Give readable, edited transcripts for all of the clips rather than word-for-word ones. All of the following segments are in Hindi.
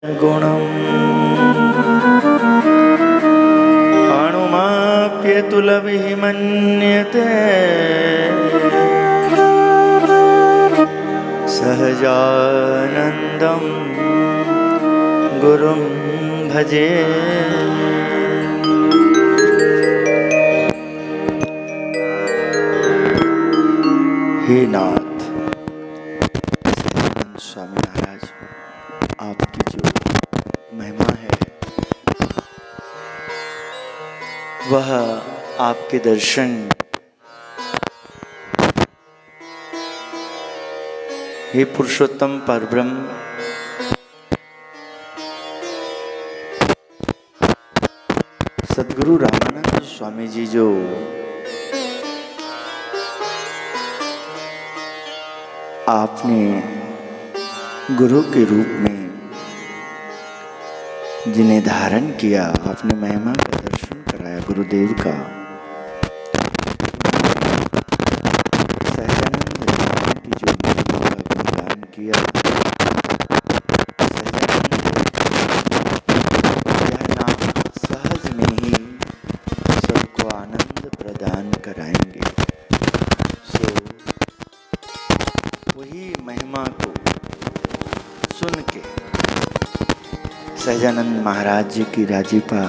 गुणम् अणुमाप्यतुलभिः मन्यते सहजानन्दं गुरुं भजे। हे नाथ स्वामी महाराज, आपकी जो महिमा है वह आपके दर्शन हे पुरुषोत्तम परब्रह्म सद्गुरु रामानंद स्वामी जी जो आपने गुरु के रूप में जिन्हें धारण किया, आपने महिमा का दर्शन कराया गुरुदेव का। सहजानंद की जो महिमा का गुणगान किया, यह नाम सहज में ही सबको आनंद प्रदान कराएंगे। सो वही महिमा को सुन के सहजानंद महाराज जी की राजीपा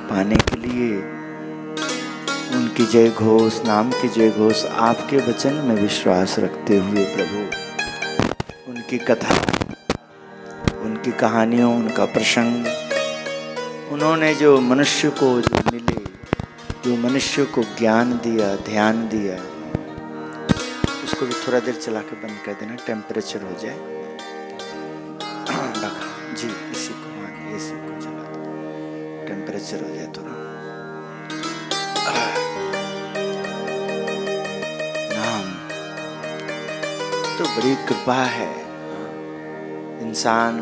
पाने के लिए उनकी जय घोष, नाम की जय घोष, आपके वचन में विश्वास रखते हुए प्रभु उनकी कथा, उनकी कहानियों, उनका प्रसंग, उन्होंने जो मनुष्य को जो मिले, जो मनुष्य को ज्ञान दिया, ध्यान दिया, उसको भी थोड़ा देर चला के बंद कर देना, टेम्परेचर हो जाए। जी इसी को इसी को चला दो, टेम्परेचर हो जाए थोड़ा। नाम तो बड़ी कृपा है। इंसान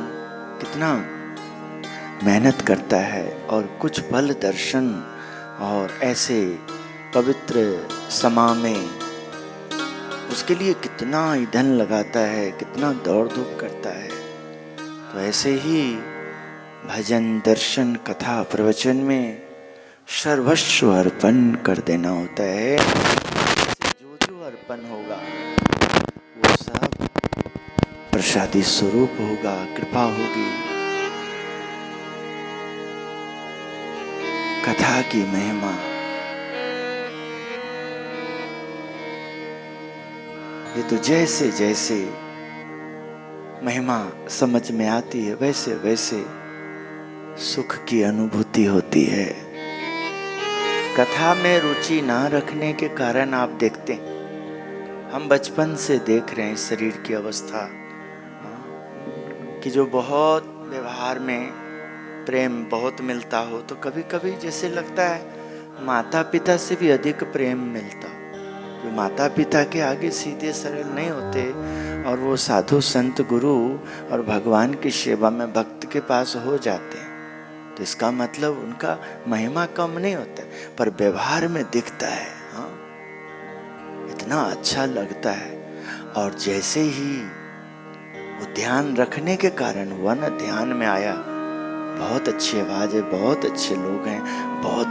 कितना मेहनत करता है और कुछ फल दर्शन और ऐसे पवित्र समा में उसके लिए कितना ईंधन लगाता है, कितना दौड़ धूप करता है। तो ऐसे ही भजन, दर्शन, कथा, प्रवचन में सर्वस्व अर्पण कर देना होता है। जो जो अर्पण होगा वो सब प्रसादी स्वरूप होगा, कृपा होगी। कथा की महिमा, ये तो जैसे जैसे महिमा समझ में आती है वैसे वैसे सुख की अनुभूति होती है। कथा में रुचि ना रखने के कारण आप देखते हैं, हम बचपन से देख रहे हैं शरीर की अवस्था कि जो बहुत व्यवहार में प्रेम बहुत मिलता हो, तो कभी कभी जैसे लगता है माता पिता से भी अधिक प्रेम मिलता। जो माता पिता के आगे सीधे सरल नहीं होते और वो साधु संत गुरु और भगवान की सेवा में भक्त के पास हो जाते हैं, तो इसका मतलब उनका महिमा कम नहीं होता, पर व्यवहार में दिखता है। हाँ, इतना अच्छा लगता है। और जैसे ही वो ध्यान रखने के कारण हुआ ना, ध्यान में आया, बहुत अच्छी आवाज है, बहुत अच्छे लोग हैं, बहुत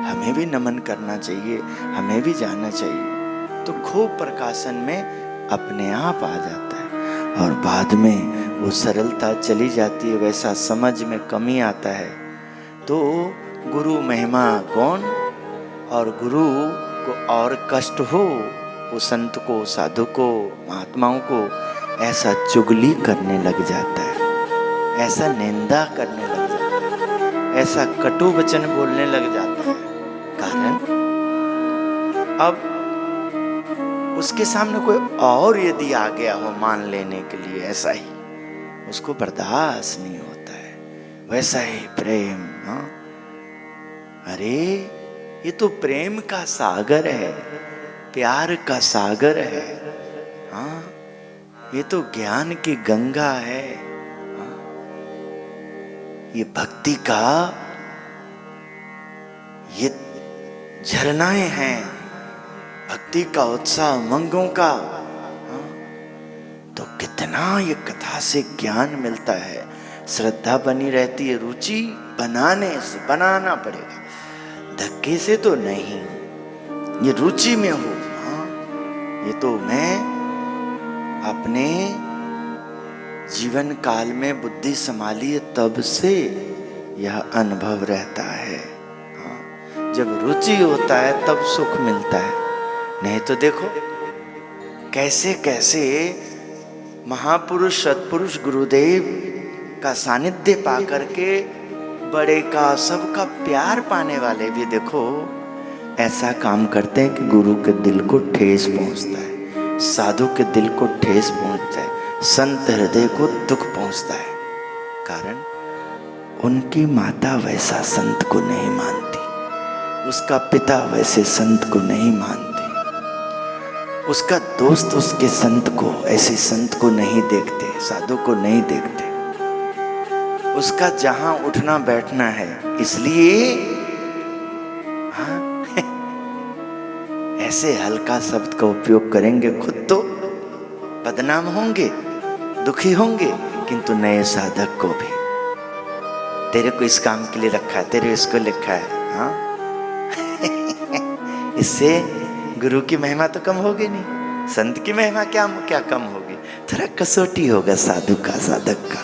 हमें भी नमन करना चाहिए, हमें भी जाना चाहिए, तो खूब प्रकाशन में अपने आप आ जाता है। और बाद में वो सरलता चली जाती है, वैसा समझ में कमी आता है। तो गुरु महिमा कौन, और गुरु को और कष्ट हो, वो संत को, साधु को, महात्माओं को ऐसा चुगली करने लग जाता है, ऐसा निंदा करने लग जाता है, ऐसा कटु वचन बोलने लग जाता है। कारण अब उसके सामने कोई और यदि आ गया हो मान लेने के लिए, ऐसा ही उसको बर्दाश्त नहीं होता है। वैसा ही प्रेम। हाँ, अरे ये तो प्रेम का सागर है, प्यार का सागर है। हाँ, ये तो ज्ञान की गंगा है। हाँ, ये भक्ति का ये झरनाएं हैं, भक्ति का उत्साह, उमंगों का। हाँ, तो कितना ये कथा से ज्ञान मिलता है, श्रद्धा बनी रहती है, रुचि बनाने से, बनाना पड़ेगा, धक्के से तो नहीं। ये रुचि में हो। हाँ, ये तो मैं अपने जीवन काल में बुद्धि संभाली है तब से यह अनुभव रहता है। हाँ, जब रुचि होता है तब सुख मिलता है। नहीं तो देखो कैसे कैसे महापुरुष सत्पुरुष गुरुदेव का सानिध्य पा करके बड़े का सबका प्यार पाने वाले भी देखो ऐसा काम करते हैं कि गुरु के दिल को ठेस पहुंचता है, साधु के दिल को ठेस पहुंचता है, संत हृदय को दुख पहुंचता है। कारण उनकी माता वैसा संत को नहीं मानती, उसका पिता वैसे संत को नहीं मानते, उसका दोस्त उसके संत को, ऐसे संत को नहीं देखते, साधु को नहीं देखते। उसका जहां उठना बैठना है, इसलिए हाँ ऐसे हल्का शब्द का उपयोग करेंगे, खुद तो बदनाम होंगे, दुखी होंगे, किंतु नए साधक को भी, तेरे को इस काम के लिए रखा है, तेरे इसको लिखा है। हाँ इससे गुरु की महिमा तो कम होगी नहीं, संत की महिमा क्या कम होगी। थोड़ा कसौटी होगा साधु का, साधक का।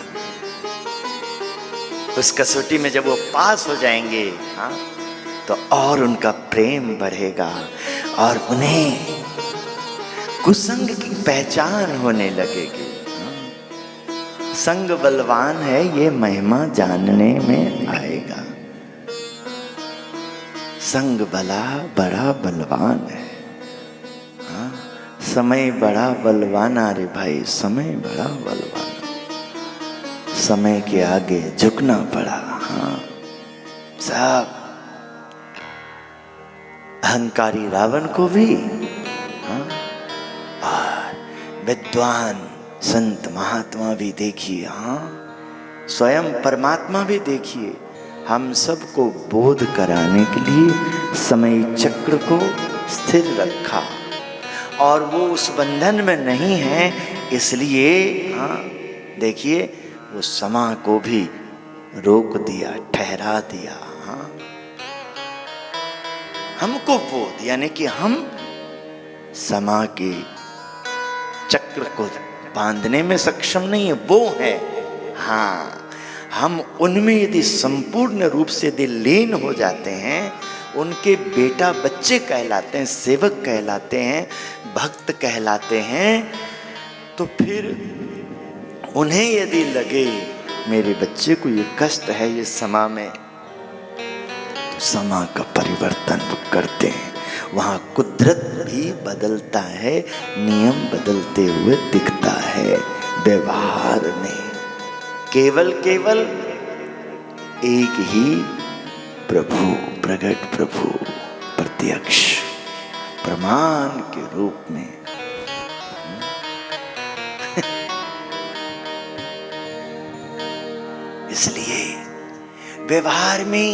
उस कसौटी में जब वो पास हो जाएंगे, हाँ, तो और उनका प्रेम बढ़ेगा और उन्हें कुसंग की पहचान होने लगेगी। संग बलवान है ये महिमा जानने में आएगा। संग भला बड़ा बलवान है। हाँ, समय बड़ा बलवान, अरे भाई समय बड़ा बलवान, समय के आगे झुकना पड़ा। हाँ, सब अहंकारी रावण को भी, हाँ, और विद्वान संत महात्मा भी देखिए, हाँ, स्वयं परमात्मा भी देखिए, हम सबको बोध कराने के लिए समय चक्र को स्थिर रखा और वो उस बंधन में नहीं है, इसलिए हाँ देखिए वो समय को भी रोक दिया, ठहरा दिया। हाँ, हमको बोध, यानी कि हम समय के चक्र को बांधने में सक्षम नहीं है, वो है। हाँ, हम उनमें यदि संपूर्ण रूप से यदि लीन हो जाते हैं, उनके बेटा बच्चे कहलाते हैं, सेवक कहलाते हैं, भक्त कहलाते हैं, तो फिर उन्हें यदि लगे मेरे बच्चे को ये कष्ट है ये समा में, तो समा का परिवर्तन वो करते हैं। वहाँ कुदरत भी बदलता है, नियम बदलते हुए दिखता है व्यवहार में। केवल एक ही प्रभु, प्रगट प्रभु प्रत्यक्ष प्रमाण के रूप में। इसलिए व्यवहार में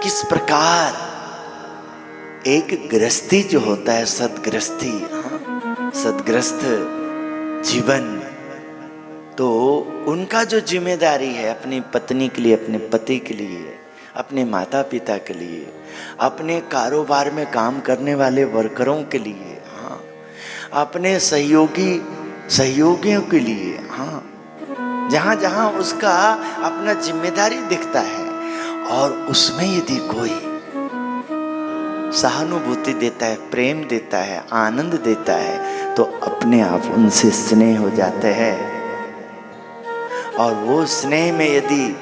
किस प्रकार एक गृहस्थी जो होता है, सदगृहस्थी, सदगृहस्थ जीवन, तो उनका जो जिम्मेदारी है अपनी पत्नी के लिए, अपने पति के लिए, अपने माता पिता के लिए, अपने कारोबार में काम करने वाले वर्करों के लिए, हाँ, अपने सहयोगियों के लिए, हाँ, जहाँ जहाँ उसका अपना जिम्मेदारी दिखता है और उसमें यदि कोई सहानुभूति देता है, प्रेम देता है, आनंद देता है, तो अपने आप उनसे स्नेह हो जाते हैं। और वो स्नेह में यदि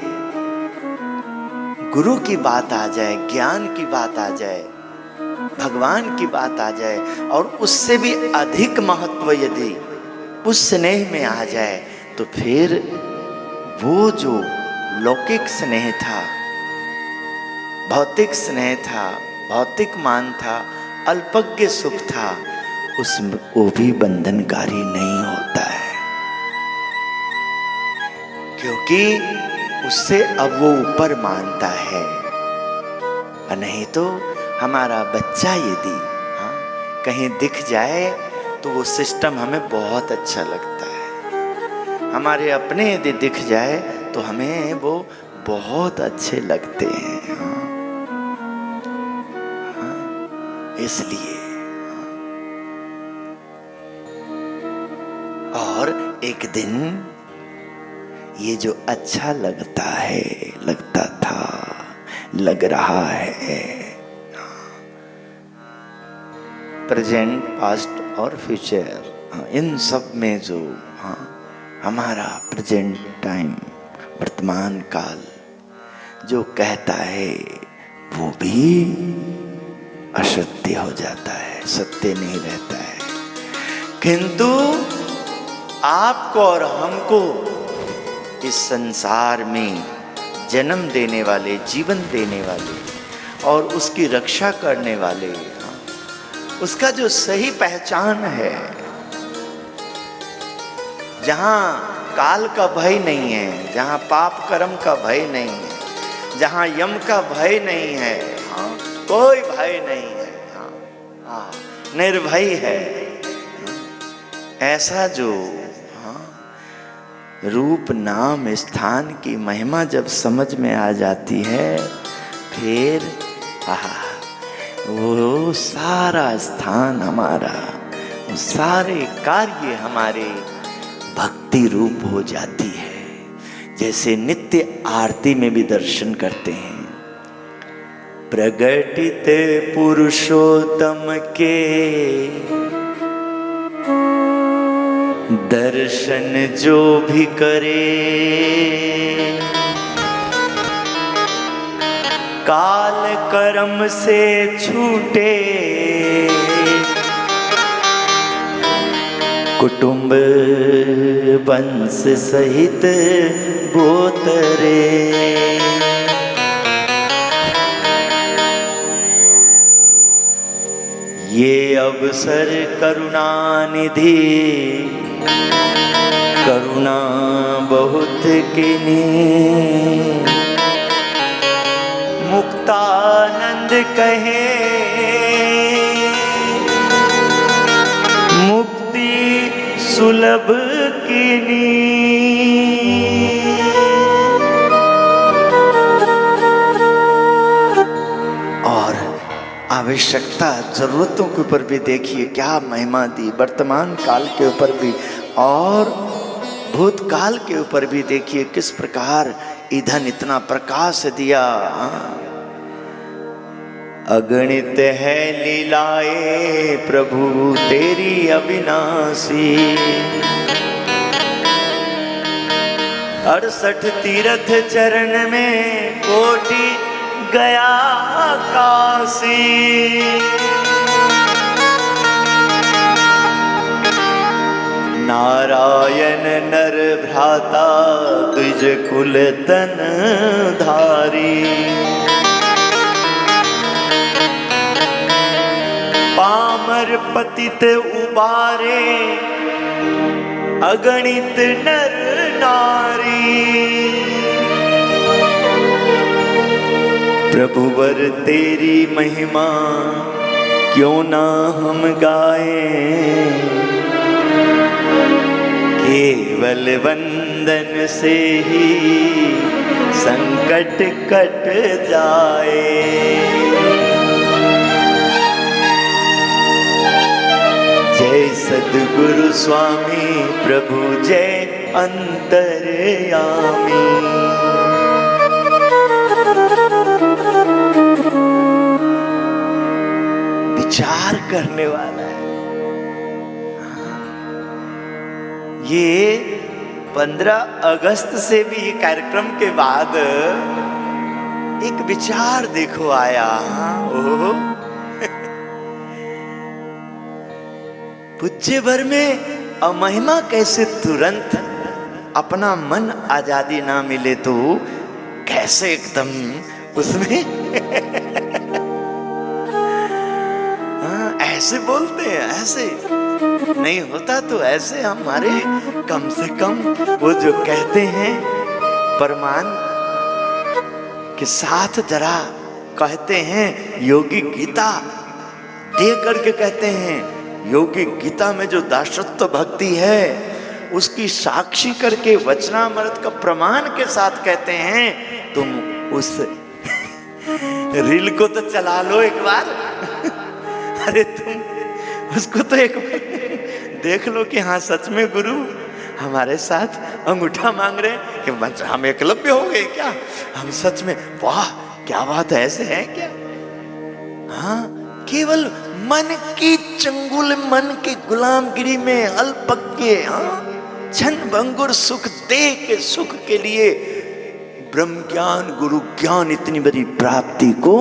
गुरु की बात आ जाए, ज्ञान की बात आ जाए, भगवान की बात आ जाए, और उससे भी अधिक महत्व यदि उस स्नेह में आ जाए, तो फिर वो जो लौकिक स्नेह था, भौतिक स्नेह था, भौतिक मान था, अल्पज्ञ सुख था, उसमें वो भी बंधनकारी नहीं होता है, क्योंकि उससे अब वो ऊपर मानता है। और नहीं तो हमारा बच्चा यदि कहीं दिख जाए तो वो सिस्टम हमें बहुत अच्छा लगता है, हमारे अपने यदि दिख जाए तो हमें वो बहुत अच्छे लगते हैं। इसलिए और एक दिन ये जो अच्छा लगता है, लगता था, लग रहा है, प्रेजेंट, पास्ट और फ्यूचर, इन सब में जो हमारा प्रेजेंट टाइम, वर्तमान काल जो कहता है वो भी असत्य हो जाता है, सत्य नहीं रहता है। किंतु आपको और हमको इस संसार में जन्म देने वाले, जीवन देने वाले और उसकी रक्षा करने वाले, उसका जो सही पहचान है, जहां काल का भय नहीं है, जहां पाप कर्म का भय नहीं है, जहां यम का भय नहीं है, कोई भय नहीं है, निर्भय है, ऐसा जो रूप, नाम, स्थान की महिमा जब समझ में आ जाती है, फिर वो सारा स्थान हमारा, वो सारे कार्य हमारे भक्ति रूप हो जाती है। जैसे नित्य आरती में भी दर्शन करते हैं, प्रगटित पुरुषोत्तम के दर्शन जो भी करे, काल कर्म से छूटे, कुटुंब वंश सहित गोतरे। ये अवसर करुणा निधि, करुणा बहुत किनी, मुक्तानंद कहे, मुक्ति सुलभ किनी। और आवश्यकता, जरूरतों के ऊपर भी देखिए क्या महिमा दी, वर्तमान काल के ऊपर भी और भूतकाल के ऊपर भी देखिए किस प्रकार ईंधन इतना प्रकाश दिया। अगणित है लीलाए प्रभु तेरी अविनाशी, 68 तीर्थ चरण में कोटि गया काशी। नारायण नर भ्राता तुझ कुल तन धारी, पामर पतित उबारे अगणित नर नारी। प्रभुवर तेरी महिमा क्यों ना हम गाएं, केवल वंदन से ही संकट कट जाए। जय सद्गुरु स्वामी प्रभु जय अंतर्यामी। विचार करने वाला है। ये 15 अगस्त से भी कार्यक्रम के बाद एक विचार देखो आया। ओह पूज्य भर में अमहिमा कैसे तुरंत अपना मन आजादी ना मिले तो कैसे एकदम उसमें ऐसे बोलते हैं, ऐसे नहीं होता तो ऐसे हमारे कम से कम वो जो कहते हैं प्रमाण के साथ जरा कहते हैं। योगी गीता दे करके कहते हैं, योगी गीता में जो दासत्व भक्ति है उसकी साक्षी करके वचनामृत का प्रमाण के साथ कहते हैं, तुम उस रील को तो चला लो एक बार। अरे तुम उसको तो एक बार देख लो कि हाँ सच में गुरु हमारे साथ अंगूठा मांग रहे हैं, कि हम एकलव्य हो गए क्या? हम सच में, वाह क्या बात है, ऐसे है क्या? हाँ, केवल मन की चंगुल, मन की गुलामगिरी में अल्पज्ञ, क्षण भंगुर सुख दे के सुख के लिए ब्रह्म ज्ञान गुरु ज्ञान इतनी बड़ी प्राप्ति को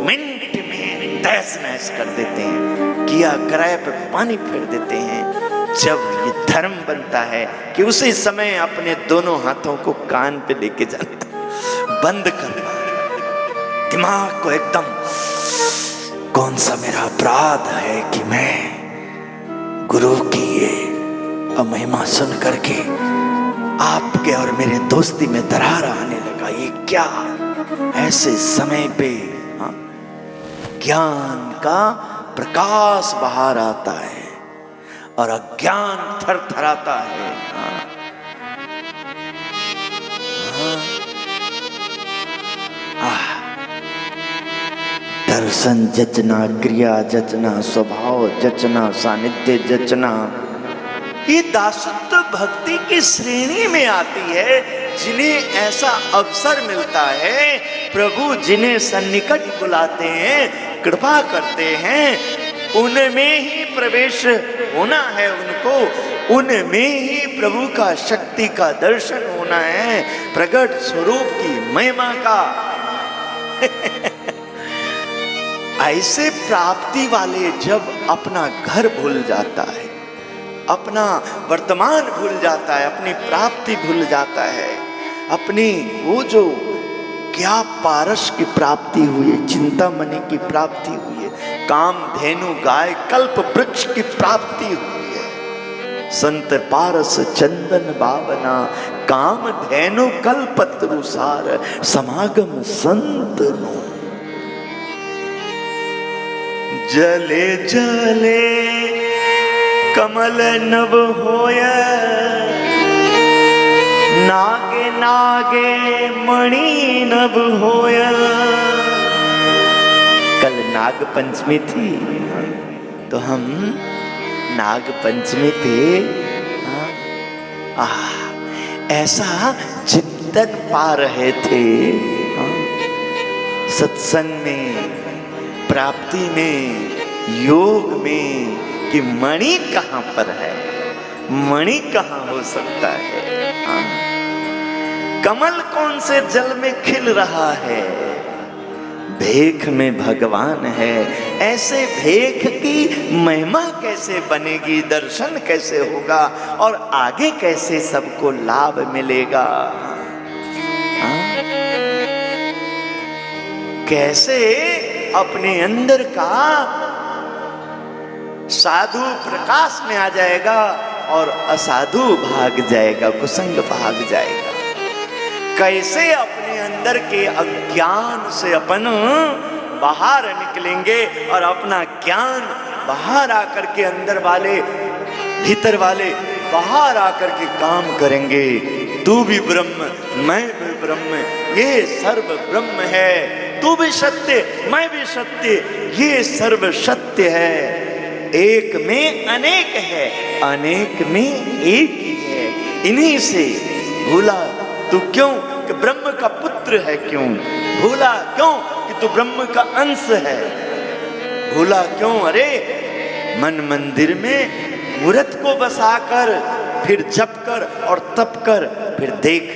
मिनट में तहस नहस कर देते हैं, किया कराए पे पानी फेर देते हैं। जब ये धर्म बनता है कि उसी समय अपने दोनों हाथों को कान पे लेके जाना, बंद करना, दिमाग को एकदम, कौन सा मेरा अपराध है कि मैं गुरु की ये महिमा सुन करके आपके और मेरे दोस्ती में दरार आने लगा, ये क्या? ऐसे समय पे ज्ञान का प्रकाश बाहर आता है और अज्ञान थरथराता है। दर्शन जचना, क्रिया जचना, स्वभाव जचना, सानिध्य जचना, ये दासत्व भक्ति की श्रेणी में आती है। जिन्हें ऐसा अवसर मिलता है, प्रभु जिन्हें सन्निकट बुलाते हैं, कृपा करते हैं, उनमें ही प्रवेश होना है उनको, उनमें ही प्रभु का शक्ति का दर्शन होना है, प्रकट स्वरूप की महिमा का। ऐसे प्राप्ति वाले जब अपना घर भूल जाता है, अपना वर्तमान भूल जाता है, अपनी प्राप्ति भूल जाता है, अपनी वो जो क्या पारस की प्राप्ति हुई है, चिंतामणि की प्राप्ति हुई है, काम धेनु गाय कल्प वृक्ष की प्राप्ति हुई है, संत पारस चंदन बावना, काम धेनु कल्पतरुसार, समागम संत नो। जले जले कमल नभ होया, नागे नागे मणि नभ होया। कल नाग पंचमी थी तो हम नाग पंचमी पे ऐसा चिंतन पा रहे थे, सत्संग में, प्राप्ति में, योग में, कि मणि कहाँ पर है, मणि कहाँ हो सकता है? कमल कौन से जल में खिल रहा है? भेख में भगवान है। ऐसे भेख की महिमा कैसे बनेगी, दर्शन कैसे होगा और आगे कैसे सबको लाभ मिलेगा? कैसे अपने अंदर का साधु प्रकाश में आ जाएगा और असाधु भाग जाएगा, कुसंग भाग जाएगा। कैसे अपने अंदर के अज्ञान से अपन बाहर निकलेंगे और अपना ज्ञान बाहर आकर के अंदर वाले, भीतर वाले बाहर आकर के काम करेंगे। तू भी ब्रह्म, मैं भी ब्रह्म, ये सर्व ब्रह्म है। तू भी सत्य, मैं भी सत्य, ये सर्व सत्य है। एक में अनेक है, अनेक में एक ही है। इन्हीं से भूला तू क्यों कि ब्रह्म का पुत्र है, क्यों भूला क्यों कि तू ब्रह्म का अंश है, भूला क्यों? अरे मन मंदिर में मूर्त को बसाकर फिर जप कर और तप कर, फिर देख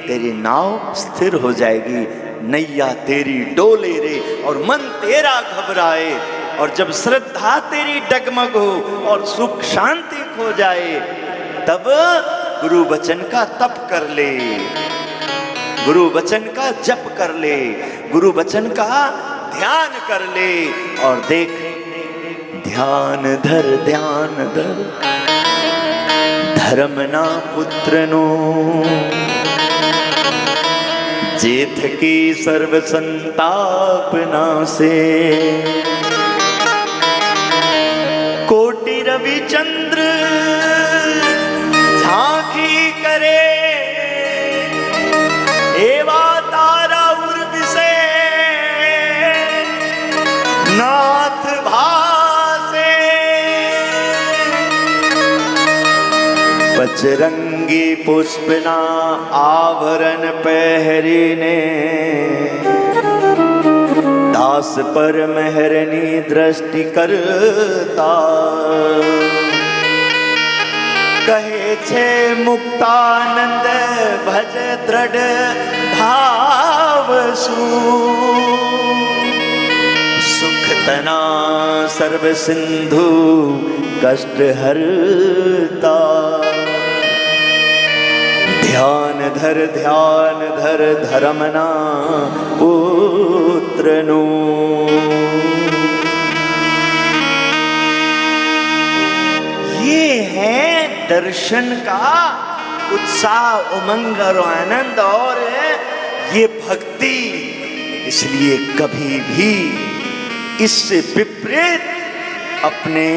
तेरी नाव स्थिर हो जाएगी, नैया तेरी डोले रे और मन तेरा घबराए। और जब श्रद्धा तेरी डगमग हो और सुख शांति खो जाए, तब गुरु वचन का तप कर ले, गुरु वचन का जप कर ले, गुरु वचन का ध्यान कर ले और देख ध्यान धर धर्म ना पुत्र नो, जेठ की सर्व संताप नासे। कोटि रवि चंद्र बजरंगी पुष्पना आभरण पहरीने, दास पर मेहरनी दृष्टि करता। कहे छे मुक्तानंद भज दृढ़ भाव सु, सुख तना सर्व सिंधु कष्ट हरता। ध्यान धर धर्मना पुत्र नु। ये है दर्शन का उत्साह, उमंग और आनंद, और ये भक्ति। इसलिए कभी भी इससे विपरीत अपने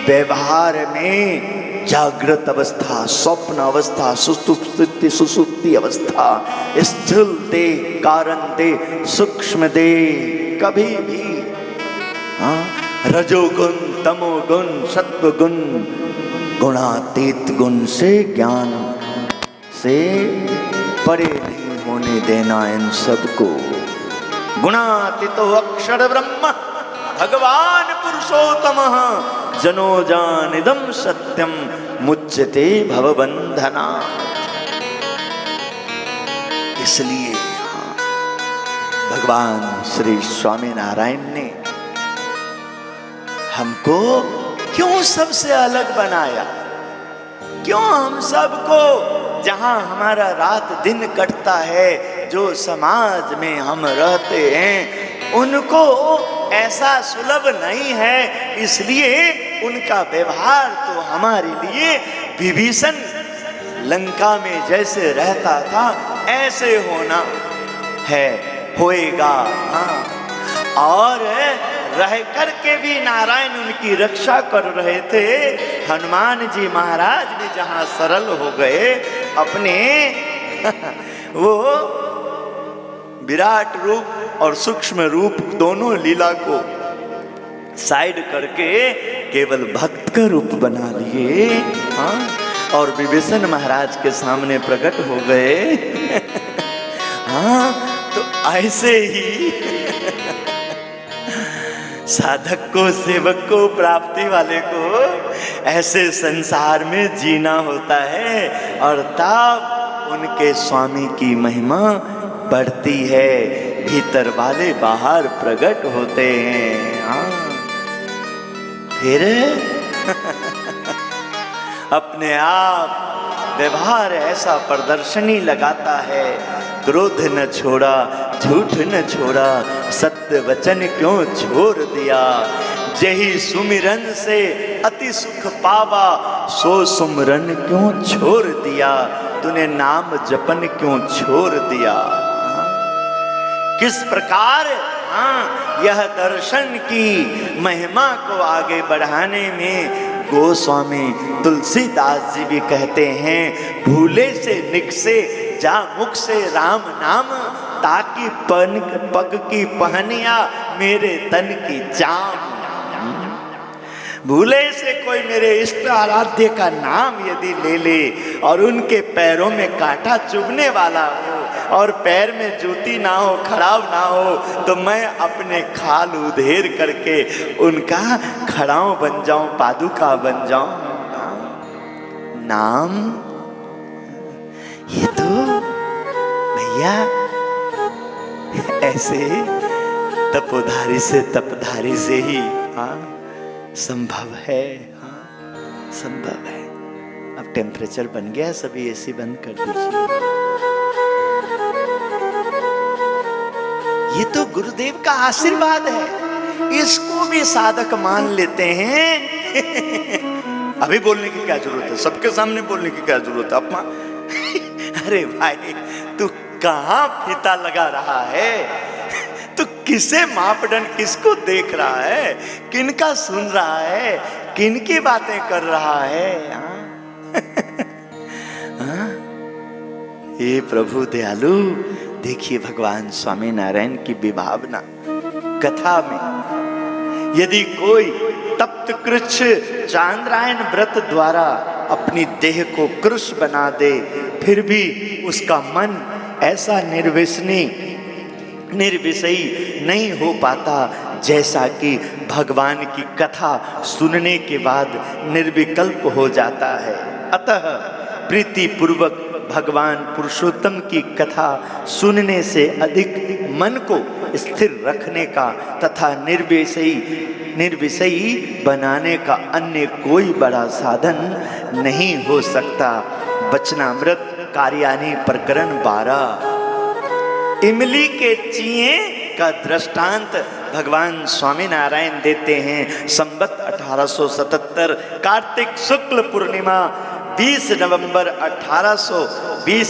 व्यवहार में जागृत अवस्था, स्वप्न अवस्था, सुसुप्ति अवस्था, स्थूल दे, कारण दे, सूक्ष्म दे, कभी भी रजोगुण, तमोगुण, सत्वगुण, गुणातीत गुण से, ज्ञान से परे नहीं होने देना इन सबको। गुणातीतो अक्षर ब्रह्म भगवान पुरुषोत्तम, जनो जानिदं सत्यम मुच्यते भवबंधना। इसलिए भगवान श्री स्वामी नारायण ने हमको क्यों सबसे अलग बनाया? क्यों हम सबको, जहां हमारा रात दिन कटता है, जो समाज में हम रहते हैं, उनको ऐसा सुलभ नहीं है। इसलिए उनका व्यवहार तो हमारे लिए विभीषण लंका में जैसे रहता था ऐसे होना है, होएगा। हाँ, और रह करके भी नारायण उनकी रक्षा कर रहे थे। हनुमान जी महाराज भी जहां सरल हो गए, अपने वो विराट रूप और सूक्ष्म रूप दोनों लीला को साइड करके केवल भक्त का रूप बना लिए। हाँ, और विभीषण महाराज के सामने प्रकट हो गए। हाँ, तो ऐसे ही साधक को, सेवक को, प्राप्ति वाले को ऐसे संसार में जीना होता है, और तब उनके स्वामी की महिमा बढ़ती है। भीतर वाले बाहर प्रकट होते हैं। हाँ, फिर अपने आप व्यवहार ऐसा प्रदर्शनी लगाता है। क्रोध न छोड़ा, झूठ न छोड़ा, सत्य वचन क्यों छोड़ दिया। जही सुमिरन से अति सुख पावा, सो सुमिरन क्यों छोड़ दिया। तूने नाम जपन क्यों छोड़ दिया। किस प्रकार यह दर्शन की महिमा को आगे बढ़ाने में गोस्वामी तुलसीदास जी भी कहते हैं, भूले से निकसे जा मुख से राम नाम, ताकि पग की पहनिया मेरे तन की जाम। भूले से कोई मेरे इष्ट आराध्य का नाम यदि ले ले, और उनके पैरों में कांटा चुभने वाला हो, और पैर में जूती ना हो, खड़ाव ना हो, तो मैं अपने खाल उधेर करके उनका खड़ाव बन जाऊं, पादुका बन जाऊं। नाम ये तो भैया ऐसे तपोधारी से, तपधारी से ही संभव है। हाँ, संभव है। अब टेम्परेचर बन गया, सभी एसी बंद कर दीजिए। ये तो गुरुदेव का आशीर्वाद है, इसको भी साधक मान लेते हैं। अभी बोलने की क्या जरूरत है, सबके सामने बोलने की क्या जरूरत है। अपना अरे भाई, तू कहाँ फीता लगा रहा है? तू किसे मापदंड, किसको देख रहा है, किनका सुन रहा है, किनकी बातें कर रहा है? हे प्रभु दयालु, देखिए भगवान स्वामी नारायण की विभावना कथा में। यदि कोई तप्त कृच्छ चांद्रायण व्रत द्वारा अपनी देह को कृश बना दे, फिर भी उसका मन ऐसा निर्विषयी नहीं हो पाता जैसा कि भगवान की कथा सुनने के बाद निर्विकल्प हो जाता है। अतः प्रीति पूर्वक भगवान पुरुषोत्तम की कथा सुनने से अधिक मन को स्थिर रखने का तथा निर्विषयी बनाने का अन्य कोई बड़ा साधन नहीं हो सकता। वचनामृत कार्यानी प्रकरण 12। इमली के चीए का दृष्टांत भगवान स्वामीनारायण देते हैं। संवत 1877 कार्तिक शुक्ल पूर्णिमा 20 नवंबर 1820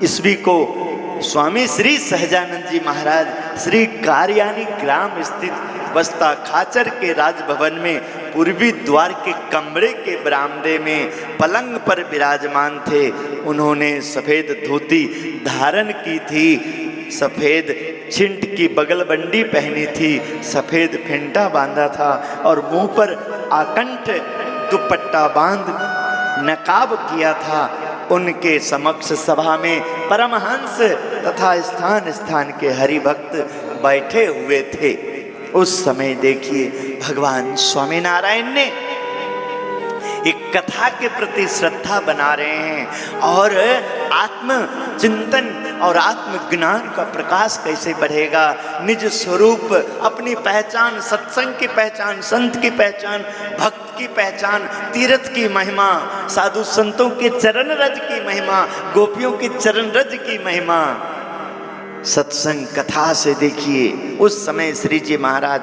ईस्वी को स्वामी श्री सहजानंद जी महाराज श्री कार्यानी ग्राम स्थित बस्ता खाचर के राजभवन में पूर्वी द्वार के कमरे के बरामदे में पलंग पर विराजमान थे। उन्होंने सफेद धोती धारण की थी, सफेद छिंट की बगलबंडी पहनी थी, सफेद फेंटा बांधा था और मुंह पर आकंठ दुपट्टा बांध नकाब किया था। उनके समक्ष सभा में परमहंस तथा स्थान स्थान के हरिभक्त बैठे हुए थे। उस समय देखिए भगवान स्वामीनारायण ने एक कथा के प्रति श्रद्धा बना रहे हैं और आत्म चिंतन और आत्मज्ञान का प्रकाश कैसे बढ़ेगा, निज स्वरूप, अपनी पहचान, सत्संग की पहचान, संत की पहचान, भक्त की पहचान, तीर्थ की महिमा, साधु संतों के चरण रज की महिमा, गोपियों के चरण रज की महिमा, सत्संग कथा से देखिए। उस समय श्री जी महाराज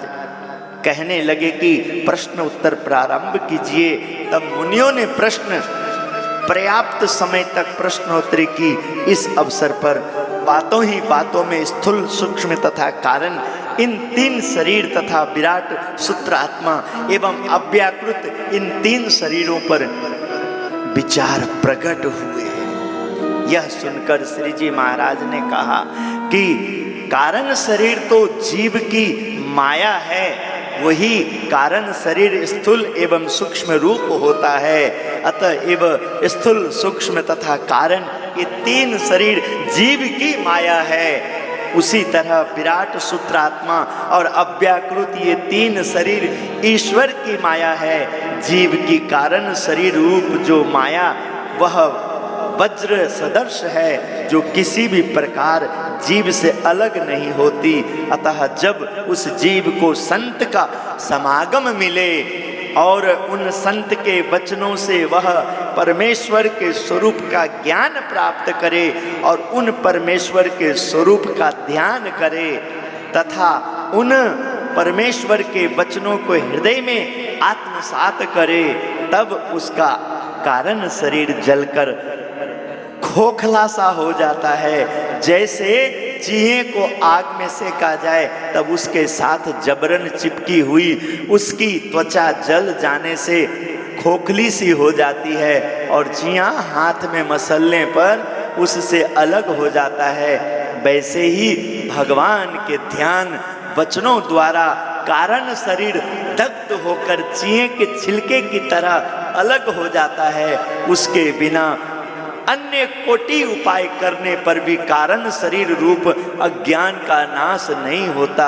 कहने लगे कि प्रश्न उत्तर प्रारंभ कीजिए। तब मुनियों ने प्रश्न पर्याप्त समय तक प्रश्नोत्तरी की। इस अवसर पर बातों ही बातों में स्थूल, सूक्ष्म तथा कारण, इन तीन शरीर तथा विराट सूत्रात्मा एवं अव्याकृत इन तीन शरीरों पर विचार प्रकट हुए। यह सुनकर श्री जी महाराज ने कहा कि कारण शरीर तो जीव की माया है, वही कारण शरीर स्थूल एवं सूक्ष्म रूप होता है। अतएव स्थूल, सूक्ष्म तथा कारण ये तीन शरीर जीव की माया है। उसी तरह विराट सूत्रात्मा और अव्याकृत ये तीन शरीर ईश्वर की माया है। जीव की कारण शरीर रूप जो माया वह वज्र सदर्श है, जो किसी भी प्रकार जीव से अलग नहीं होती। अतः जब उस जीव को संत का समागम मिले और उन संत के वचनों से वह परमेश्वर के स्वरूप का ज्ञान प्राप्त करे और उन परमेश्वर के स्वरूप का ध्यान करे तथा उन परमेश्वर के वचनों को हृदय में आत्मसात करे, तब उसका कारण शरीर जलकर खोखला सा हो जाता है। जैसे चीहे को आग में सेका जाए तब उसके साथ जबरन चिपकी हुई उसकी त्वचा जल जाने से खोखली सी हो जाती है और चियां हाथ में मसलने पर उससे अलग हो जाता है। वैसे ही भगवान के ध्यान वचनों द्वारा कारण शरीर दग्ध होकर चीहे के छिलके की तरह अलग हो जाता है। उसके बिना अन्य कोटि उपाय करने पर भी कारण शरीर रूप अज्ञान का नाश नहीं होता।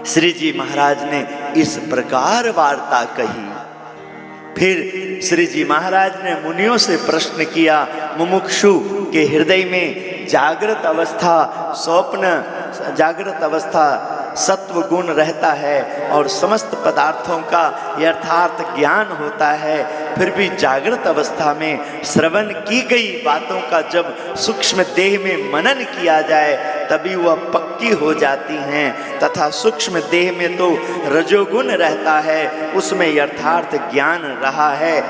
श्री जी महाराज ने इस प्रकार वार्ता कही। फिर श्री जी महाराज ने मुनियों से प्रश्न किया। मुमुक्षु के हृदय में जागृत अवस्था, स्वप्न जागृत अवस्था सत्व गुण रहता है और समस्त पदार्थों का यथार्थ ज्ञान होता है। फिर भी जागृत अवस्था में श्रवण की गई बातों का जब सूक्ष्म देह में मनन किया जाए तभी वह पक्की हो जाती हैं तथा सूक्ष्म देह में तो रजोगुण रहता है, उसमें यथार्थ ज्ञान रहा है।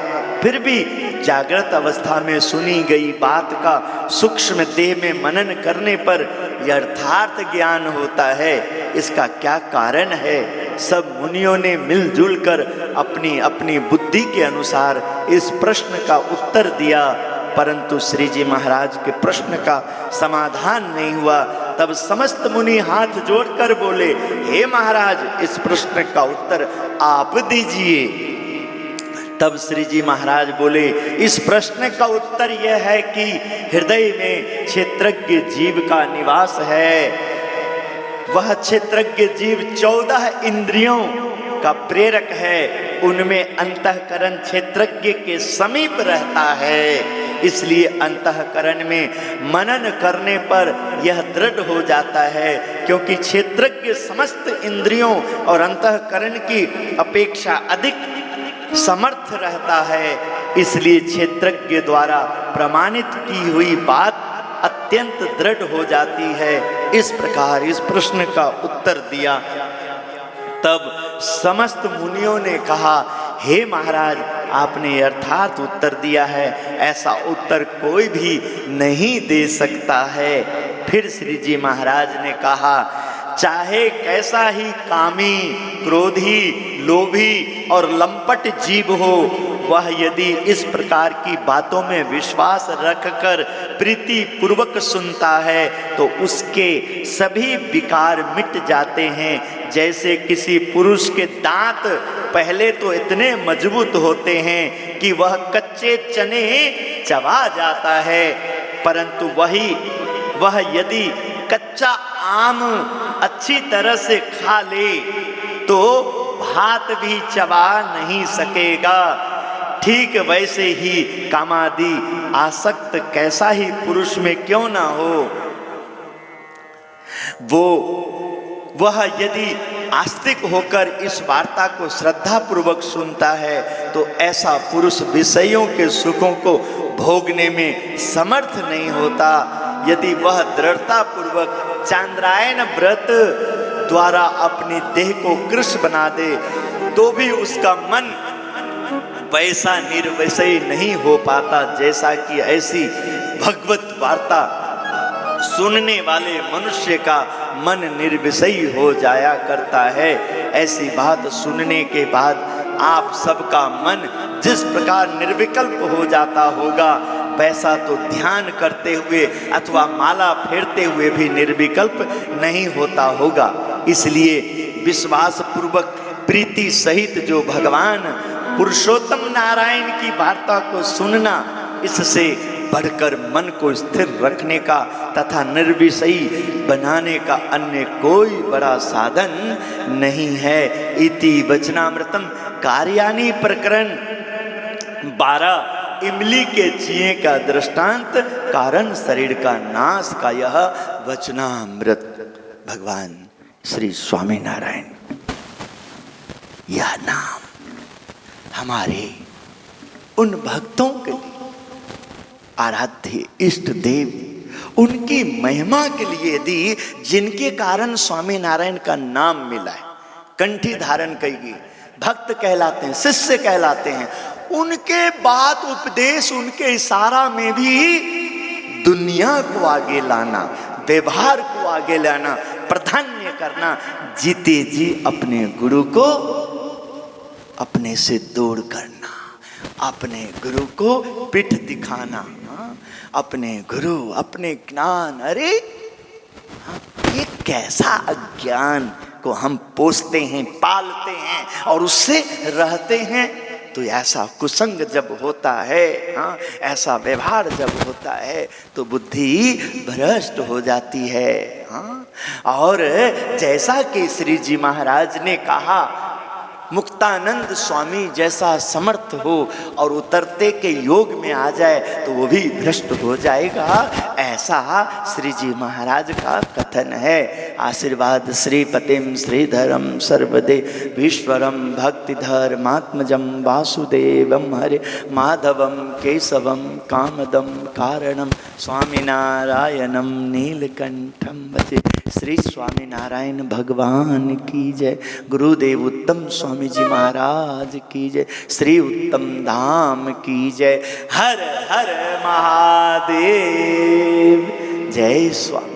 फिर भी जागृत अवस्था में सुनी गई बात का सूक्ष्म देह में मनन करने पर यथार्थ ज्ञान होता है। इसका क्या कारण है? सब मुनियों ने मिलजुल कर अपनी अपनी बुद्धि के अनुसार इस प्रश्न का उत्तर दिया, परंतु श्री जी महाराज के प्रश्न का समाधान नहीं हुआ। तब समस्त मुनि हाथ जोड़कर बोले, हे महाराज, इस प्रश्न का उत्तर आप दीजिए। तब श्री जी महाराज बोले, इस प्रश्न का उत्तर यह है कि हृदय में क्षेत्रज्ञ जीव का निवास है। वह क्षेत्रज्ञ जीव 14 इंद्रियों का प्रेरक है, उनमें अंतःकरण क्षेत्रज्ञ के समीप रहता है। इसलिए अंतःकरण में मनन करने पर यह दृढ़ हो जाता है, क्योंकि क्षेत्रज्ञ समस्त इंद्रियों और अंतःकरण की अपेक्षा अधिक समर्थ रहता है। इसलिए क्षेत्रज्ञ द्वारा प्रमाणित की हुई बात अत्यंत दृढ़ हो जाती है। इस प्रकार इस प्रश्न का उत्तर दिया। तब समस्त मुनियों ने कहा, हे महाराज, आपने यथार्थ उत्तर दिया है, ऐसा उत्तर कोई भी नहीं दे सकता है। फिर श्री जी महाराज ने कहा, चाहे कैसा ही कामी, क्रोधी, लोभी और लंपट जीव हो, वह यदि इस प्रकार की बातों में विश्वास रखकर प्रीति पूर्वक सुनता है तो उसके सभी विकार मिट जाते हैं। जैसे किसी पुरुष के दांत पहले तो इतने मजबूत होते हैं कि वह कच्चे चने चबा जाता है, परंतु वह यदि कच्चा आम अच्छी तरह से खा ले तो भात भी चबा नहीं सकेगा। ठीक वैसे ही कामादि आसक्त कैसा ही पुरुष में क्यों ना हो, वह यदि आस्तिक होकर इस वार्ता को श्रद्धा पूर्वक सुनता है तो ऐसा पुरुष विषयों के सुखों को भोगने में समर्थ नहीं होता। यदि वह दृढ़ता पूर्वक चांद्रायण व्रत द्वारा अपनी देह को कृश बना दे तो भी उसका मन वैसा निर्विषयी नहीं हो पाता जैसा कि ऐसी भगवत वार्ता सुनने वाले मनुष्य का मन निर्विषयी हो जाया करता है। ऐसी बात सुनने के बाद आप सबका मन जिस प्रकार निर्विकल्प हो जाता होगा, वैसा तो ध्यान करते हुए अथवा माला फेरते हुए भी निर्विकल्प नहीं होता होगा। इसलिए विश्वास पूर्वक प्रीति सहित जो भगवान पुरुषोत्तम नारायण की वार्ता को सुनना, इससे बढ़कर मन को स्थिर रखने का तथा निर्विषयी बनाने का अन्य कोई बड़ा साधन नहीं है। इति वचनामृतम कार्यानि प्रकरण 12 इमली के चीए का दृष्टांत कारण शरीर का नाश का यह वचनामृत। भगवान श्री स्वामी नारायण, यह नाम हमारे उन भक्तों के लिए आराध्य इष्ट देव, उनकी महिमा के लिए यदि जिनके कारण स्वामी नारायण का नाम मिला है, कंठी धारण करेगी, भक्त कहलाते हैं, शिष्य कहलाते हैं, उनके बाद उपदेश, उनके इशारा में भी दुनिया को आगे लाना, व्यवहार को आगे लाना, प्राधान्य करना, जीते जी अपने गुरु को अपने से दूर करना, अपने गुरु को पीठ दिखाना, अपने गुरु, अपने ज्ञान। अरे ये कैसा अज्ञान को हम पोसते हैं, पालते हैं और उससे रहते हैं। तो ऐसा कुसंग जब होता है, ऐसा व्यवहार जब होता है तो बुद्धि भ्रष्ट हो जाती है। और जैसा कि श्री जी महाराज ने कहा, मुक्तानंद स्वामी जैसा समर्थ हो और उतरते के योग में आ जाए तो वो भी भ्रष्ट हो जाएगा, ऐसा श्री जी महाराज का कथन है। आशीर्वाद श्रीपतिम श्रीधरम सर्वदे भीश्वरम भक्तिधर्मात्मजम वासुदेवम हरे माधवम केशवम कामदम कारणम स्वामीनारायणम नीलकंठम भजे। श्री स्वामी नारायण भगवान की जय। गुरुदेव उत्तम स्वामी जी महाराज की जय। श्री उत्तम धाम की जय। हर हर महादेव। जय स्वामी।